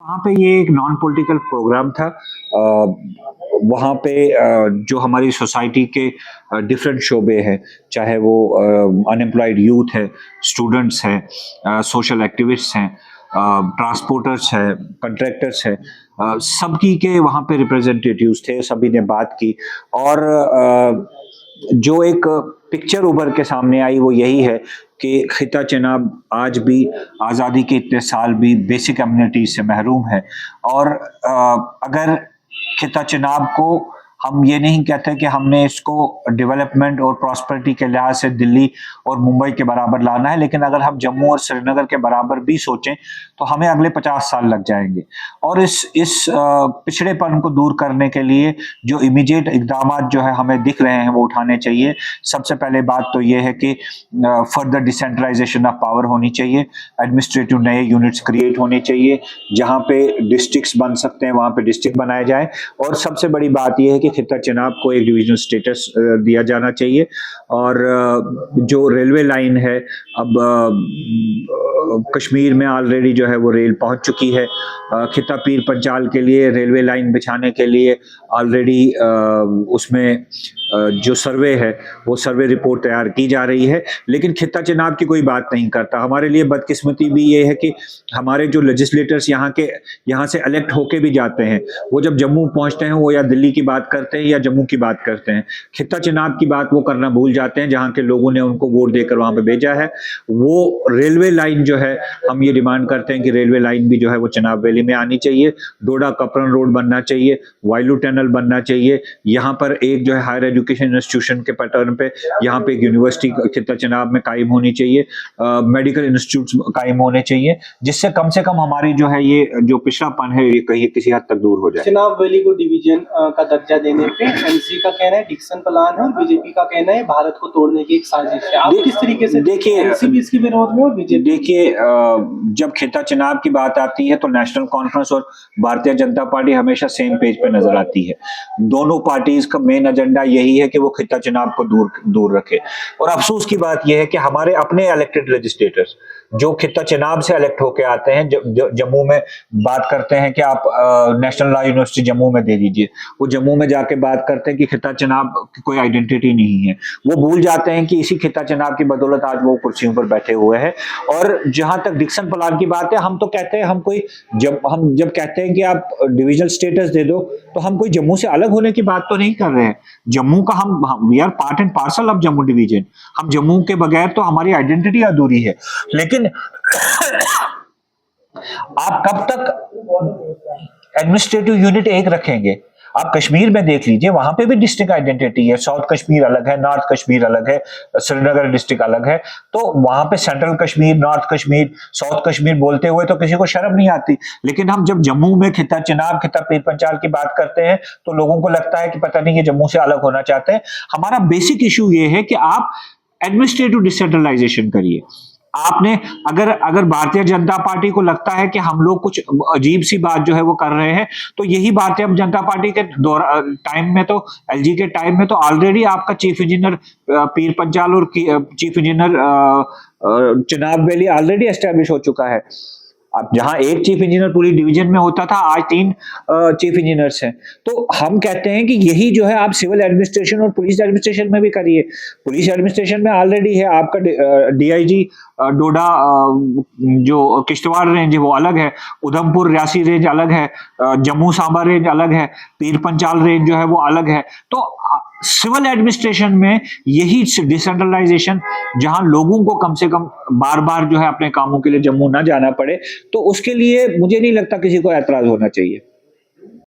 वहाँ पे ये एक नॉन पॉलिटिकल प्रोग्राम था। वहाँ पे जो हमारी सोसाइटी के डिफरेंट शोबे हैं, चाहे वो अनएम्प्लॉयड यूथ है, स्टूडेंट्स हैं, सोशल एक्टिविस्ट्स हैं, ट्रांसपोर्टर्स हैं, कंट्रैक्टर्स हैं, सबकी के वहाँ पे रिप्रेजेंटेटिव्स थे, सभी ने बात की। और जो एक पिक्चर उभर के सामने आई वो यही है कि खिता चनाब आज भी आज़ादी के इतने साल भी बेसिक अम्यूनिटीज से महरूम है। और अगर खिता चनाब को हम ये नहीं कहते कि हमने इसको डेवलपमेंट और प्रॉस्पेरिटी के लिहाज से दिल्ली और मुंबई के बराबर लाना है, लेकिन अगर हम जम्मू और श्रीनगर के बराबर भी सोचें तो हमें अगले 50 साल लग जाएंगे। और इस पिछड़ेपन को दूर करने के लिए जो इमीडिएट इकदाम जो है हमें दिख रहे हैं वो उठाने चाहिए। सबसे पहले बात तो ये है कि फर्दर डिसेंट्रलाइजेशन ऑफ पावर होनी चाहिए, एडमिनिस्ट्रेटिव नए यूनिट्स क्रिएट होने चाहिए, जहाँ पे डिस्ट्रिक्ट्स बन सकते हैं वहाँ पे डिस्ट्रिक्ट बनाए जाए। और सबसे बड़ी बात यह है कि खिता चनाब को एक डिविजनल स्टेटस दिया जाना चाहिए। और जो रेलवे लाइन है, अब कश्मीर में ऑलरेडी जो है वो रेल पहुंच चुकी है। खिता पीर पंचाल के लिए रेलवे लाइन बिछाने के लिए ऑलरेडी उसमें जो सर्वे है वो सर्वे रिपोर्ट तैयार की जा रही है, लेकिन खिता चनाब की कोई बात नहीं करता। हमारे लिए बदकिस्मती भी ये है कि हमारे जो लेजिस्लेटर्स यहाँ से इलेक्ट होके भी जाते हैं, वो जब जम्मू पहुंचते हैं वो या दिल्ली की बात करते हैं या जम्मू की बात करते हैं, खिता चनाब की बात वो करना भूल जाते हैं जहाँ के लोगों ने उनको वोट देकर वहां पे भेजा है। वो रेलवे लाइन जो है, हम ये डिमांड करते हैं कि रेलवे लाइन भी जो है वो चनाब वैली में आनी चाहिए, डोडा कपरन रोड बनना चाहिए, वाइलू टनल बनना चाहिए। यहाँ पर एक जो है हायर एजुकेशन इंस्टीट्यूशन के पैटर्न पे यहाँ पे एक यूनिवर्सिटी खिता चनाब में कायम होनी चाहिए, मेडिकल इंस्टीट्यूट कायम होने चाहिए, जिससे कम से कम हमारी जो है ये जो पिछड़ापन है ये कहीं किसी हद तक दूर हो जाए। चनाब वैली को डिवीजन का दर्जा देने पे एनसी का कहना है डिक्सन प्लान है और बीजेपी का कहना है भारत को तोड़ने की एक साजिश है। आप किस तरीके से देखिए, एनसी भी इसके विरोध में और बीजेपी? देखिए, जब खिता चनाब की बात आती है तो नेशनल कॉन्फ्रेंस और भारतीय जनता पार्टी हमेशा सेम पेज पे नजर आती है। दोनों पार्टीज का मेन एजेंडा यही है कि वो खिता चनाब को दूर रखे। और अफसोस की बात यह है कि हमारे अपने इलेक्टेड लेजिस्लेटर्स जो खिता चनाब से इलेक्ट होके आते हैं, जम्मू में बात करते हैं कि आप नेशनल लॉ यूनिवर्सिटी जम्मू में दे दीजिए, वो जम्मू में जाके बात करते हैं कि खिता चनाब की कोई आइडेंटिटी नहीं है। वो भूल जाते हैं कि इसी खिता चनाब की बदौलत आज वो कुर्सियों पर बैठे हुए हैं। और जहां तक डिक्सन प्लान की बात है, हम तो कहते हैं हम जब कहते हैं कि आप डिविजनल स्टेटस दे दो तो हम कोई जम्मू से अलग होने की बात तो नहीं कर रहे हैं। जम्मू का हम we are part and parcel of Jammu division. हम जम्मू के बगैर तो हमारी आइडेंटिटी अधूरी है। लेकिन आप कब तक एडमिनिस्ट्रेटिव यूनिट एक रखेंगे? आप कश्मीर में देख लीजिए, वहां पे भी डिस्ट्रिक्ट आइडेंटिटी है। साउथ कश्मीर अलग है, नॉर्थ कश्मीर अलग है, श्रीनगर डिस्ट्रिक्ट अलग है। तो वहां पे central Kashmir, north Kashmir, south Kashmir बोलते हुए तो किसी को शर्म नहीं आती। लेकिन हम जब जम्मू में खिता चनाब, खिता पीर पंचाल की बात करते हैं तो लोगों को लगता है कि पता नहीं ये जम्मू से अलग होना चाहते हैं। हमारा बेसिक इशू ये है कि आप एडमिनिस्ट्रेटिव डिसेंट्रलाइजेशन करिए। आपने अगर भारतीय जनता पार्टी को लगता है कि हम लोग कुछ अजीब सी बात जो है वो कर रहे हैं, तो यही भारतीय जनता पार्टी के टाइम में तो एलजी के टाइम में तो ऑलरेडी आपका चीफ इंजीनियर पीर पंचाल और chief engineer Chenab valley already establish हो चुका है। अब जहां एक चीफ इंजीनियर पूरी डिवीजन में होता था, आज 3 चीफ इंजीनियर्स हैं। तो हम कहते हैं कि यही जो है आप सिविल एडमिनिस्ट्रेशन और पुलिस एडमिनिस्ट्रेशन में भी करिए। पुलिस एडमिनिस्ट्रेशन में ऑलरेडी है आपका डीआईजी डोडा, जो किश्तवाड़ रेंज है वो अलग है, उधमपुर रियासी रेंज अलग है, जम्मू सांबा रेंज अलग है, पीर पंचाल रेंज जो है वो अलग है। तो सिविल एडमिनिस्ट्रेशन में यही डिसेंट्रलाइजेशन, जहां लोगों को कम से कम बार बार जो है अपने कामों के लिए जम्मू ना जाना पड़े, तो उसके लिए मुझे नहीं लगता किसी को ऐतराज होना चाहिए।